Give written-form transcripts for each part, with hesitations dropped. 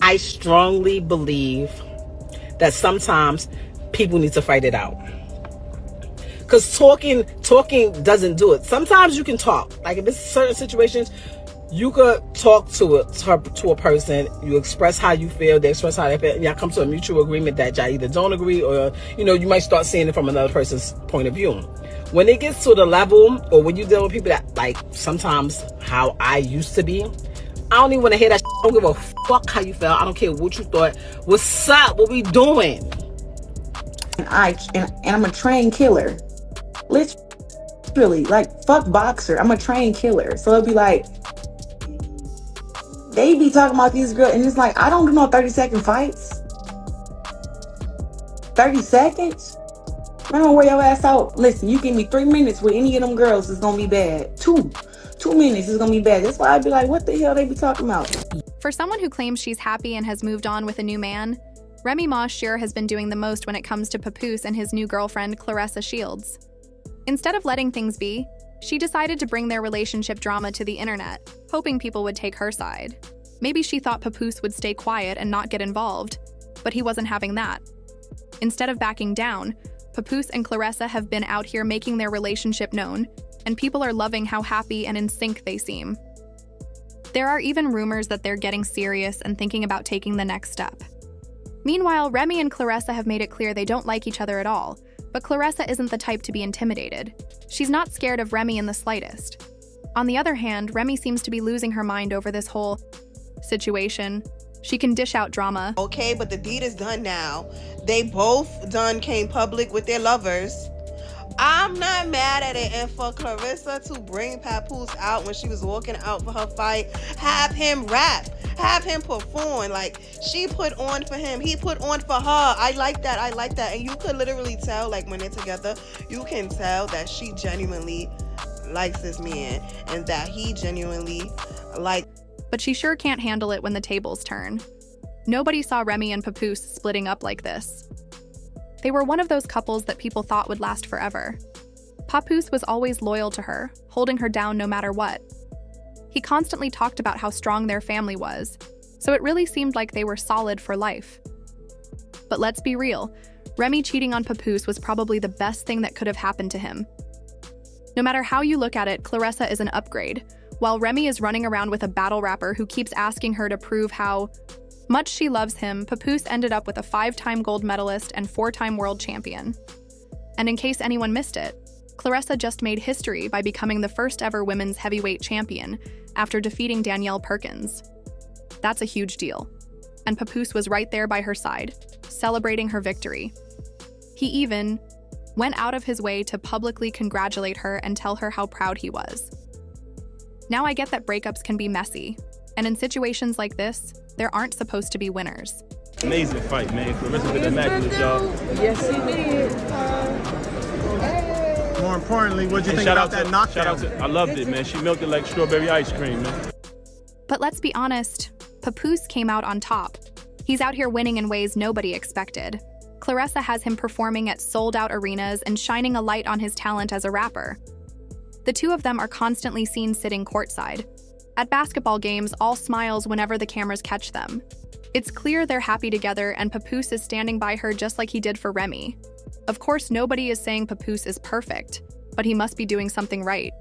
I strongly believe that sometimes people need to fight it out. Because talking doesn't do it. Sometimes you can talk. Like if it's certain situations, you could talk to a person. You express how you feel. They express how they feel. Y'all come to a mutual agreement that y'all either don't agree or, you might start seeing it from another person's point of view. When it gets to the level, or when you deal with people that, like, sometimes how I used to be, I don't even want to hear that shit. I don't give a fuck how you felt. I don't care what you thought. What's up? What we doing? And I'm a trained killer. Literally, like, fuck boxer. I'm a trained killer. So it'd be like, they be talking about these girls, and it's like, I don't do no 30-second fights. 30 seconds? I don't wear your ass out. Listen, you give me 3 minutes with any of them girls, it's gonna be bad. 2 minutes is gonna be bad. That's why I'd be like, what the hell they be talking about? For someone who claims she's happy and has moved on with a new man, Remy Ma sure has been doing the most when it comes to Papoose and his new girlfriend, Claressa Shields. Instead of letting things be, she decided to bring their relationship drama to the internet, hoping people would take her side. Maybe she thought Papoose would stay quiet and not get involved, but he wasn't having that. Instead of backing down, Papoose and Claressa have been out here making their relationship known, and people are loving how happy and in sync they seem. There are even rumors that they're getting serious and thinking about taking the next step. Meanwhile, Remy and Claressa have made it clear they don't like each other at all, but Claressa isn't the type to be intimidated. She's not scared of Remy in the slightest. On the other hand, Remy seems to be losing her mind over this whole situation. She can dish out drama. Okay, but the deed is done now. They both came public with their lovers. I'm not mad at it. And for Claressa to bring Papoose out when she was walking out for her fight, have him rap, have him perform. Like, she put on for him, he put on for her. I like that. And you could literally tell, like, when they're together, you can tell that she genuinely likes this man and that he genuinely But she sure can't handle it when the tables turn. Nobody saw Remy and Papoose splitting up like this. They were one of those couples that people thought would last forever. Papoose was always loyal to her, holding her down no matter what. He constantly talked about how strong their family was, so it really seemed like they were solid for life. But let's be real, Remy cheating on Papoose was probably the best thing that could have happened to him. No matter how you look at it, Claressa is an upgrade, while Remy is running around with a battle rapper who keeps asking her to prove how much she loves him. Papoose ended up with a 5-time gold medalist and 4-time world champion. And in case anyone missed it, Claressa just made history by becoming the first ever women's heavyweight champion after defeating Danielle Perkins. That's a huge deal. And Papoose was right there by her side, celebrating her victory. He even went out of his way to publicly congratulate her and tell her how proud he was. Now I get that breakups can be messy, and in situations like this, there aren't supposed to be winners. Amazing fight, man. Claressa did an immaculate job. Yes, he did. More importantly, what'd you think about that knockdown? I loved it, man. She milked it like strawberry ice cream, man. But let's be honest, Papoose came out on top. He's out here winning in ways nobody expected. Claressa has him performing at sold-out arenas and shining a light on his talent as a rapper. The two of them are constantly seen sitting courtside. At basketball games, all smiles whenever the cameras catch them. It's clear they're happy together, and Papoose is standing by her just like he did for Remy. Of course, nobody is saying Papoose is perfect, but he must be doing something right.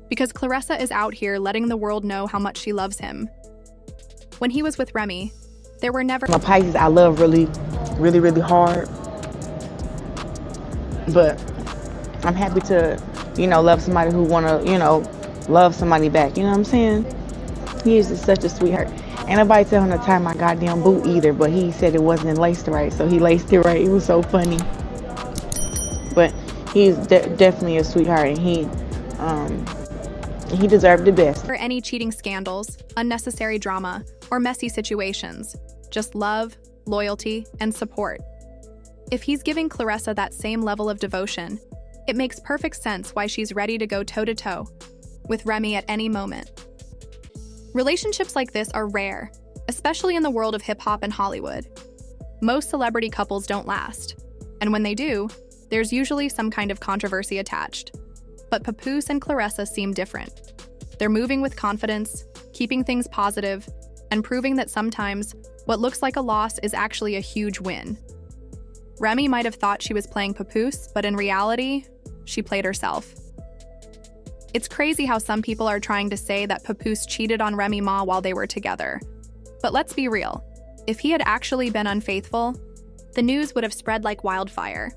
Because Claressa is out here letting the world know how much she loves him. When he was with Remy, there were never— My Pisces, I love really hard. But I'm happy to, love somebody who wanna, love somebody back. You know what I'm saying? He is just such a sweetheart. Ain't nobody tell him to tie my goddamn boot either, but he said it wasn't laced right, so he laced it right. It was so funny. But he's definitely a sweetheart, and he deserved the best. For any cheating scandals, unnecessary drama, or messy situations, just love, loyalty, and support. If he's giving Claressa that same level of devotion, it makes perfect sense why she's ready to go toe-to-toe with Remy at any moment. Relationships like this are rare, especially in the world of hip-hop and Hollywood. Most celebrity couples don't last, and when they do, there's usually some kind of controversy attached. But Papoose and Claressa seem different. They're moving with confidence, keeping things positive, and proving that sometimes What looks like a loss is actually a huge win. Remy might have thought she was playing Papoose, but in reality, she played herself. It's crazy how some people are trying to say that Papoose cheated on Remy Ma while they were together. But let's be real. If he had actually been unfaithful, the news would have spread like wildfire.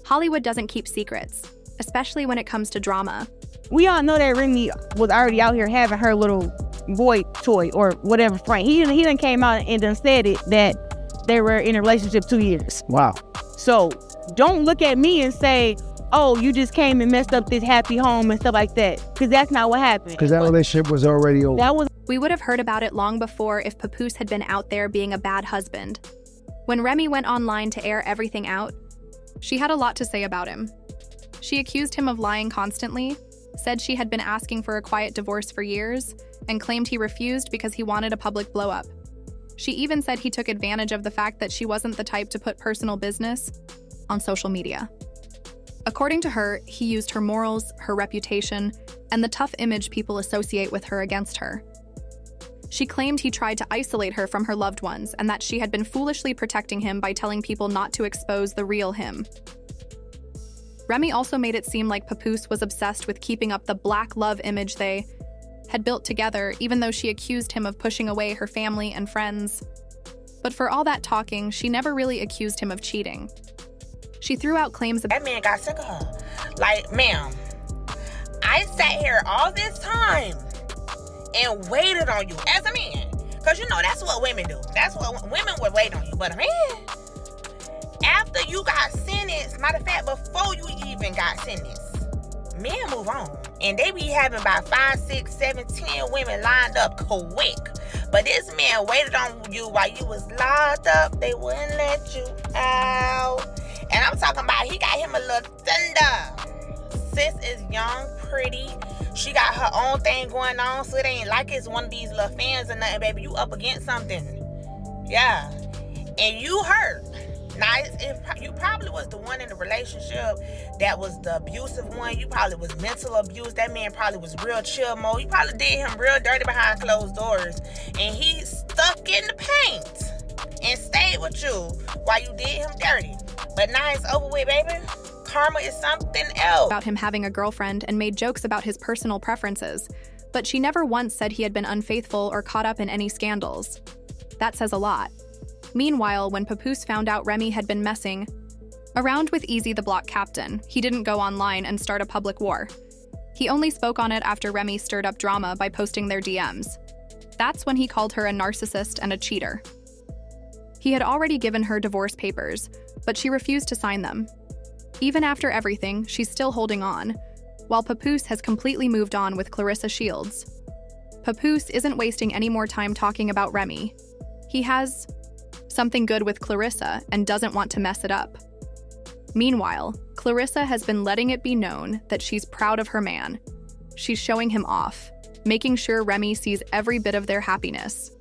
Hollywood doesn't keep secrets, especially when it comes to drama. We all know that Remy was already out here having her little boy toy or whatever friend. He done came out and done said it that they were in a relationship 2 years. Wow. So don't look at me and say, oh, you just came and messed up this happy home and stuff like that. Because that's not what happened. Because that relationship was already over. We would have heard about it long before if Papoose had been out there being a bad husband. When Remy went online to air everything out, she had a lot to say about him. She accused him of lying constantly, said she had been asking for a quiet divorce for years, and claimed he refused because he wanted a public blow-up. She even said he took advantage of the fact that she wasn't the type to put personal business on social media. According to her, he used her morals, her reputation, and the tough image people associate with her against her. She claimed he tried to isolate her from her loved ones and that she had been foolishly protecting him by telling people not to expose the real him. Remy also made it seem like Papoose was obsessed with keeping up the black love image they had built together, even though she accused him of pushing away her family and friends. But for all that talking, she never really accused him of cheating. She threw out claims that man got sick of her. Like, ma'am, I sat here all this time and waited on you as a man. Because, you know, that's what women do. That's what women would wait on you. But a man, after you got sentenced, matter of fact, before you even got sentenced, men move on. And they be having about 5, 6, 7, 10 women lined up quick. But this man waited on you while you was locked up. They wouldn't let you out. And I'm talking about he got him a little thunder. Sis is young, pretty. She got her own thing going on, so it ain't like it's one of these little fans or nothing, baby. You up against something. Yeah. And you hurt. Now, if you probably was the one in the relationship that was the abusive one. You probably was mental abuse. That man probably was real chill mode. You probably did him real dirty behind closed doors. And he stuck in the paint and stayed with you while you did him dirty. But now it's over with, baby. Karma is something else. About him having a girlfriend and made jokes about his personal preferences, but she never once said he had been unfaithful or caught up in any scandals. That says a lot. Meanwhile, when Papoose found out Remy had been messing around with Easy the block captain, he didn't go online and start a public war. He only spoke on it after Remy stirred up drama by posting their DMs. That's when he called her a narcissist and a cheater. He had already given her divorce papers, but she refused to sign them. Even after everything, she's still holding on, while Papoose has completely moved on with Claressa Shields. Papoose isn't wasting any more time talking about Remy. He has something good with Claressa and doesn't want to mess it up. Meanwhile, Claressa has been letting it be known that she's proud of her man. She's showing him off, making sure Remy sees every bit of their happiness.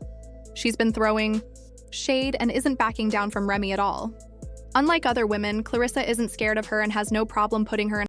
She's been throwing shade and isn't backing down from Remy at all. Unlike other women, Claressa isn't scared of her and has no problem putting her in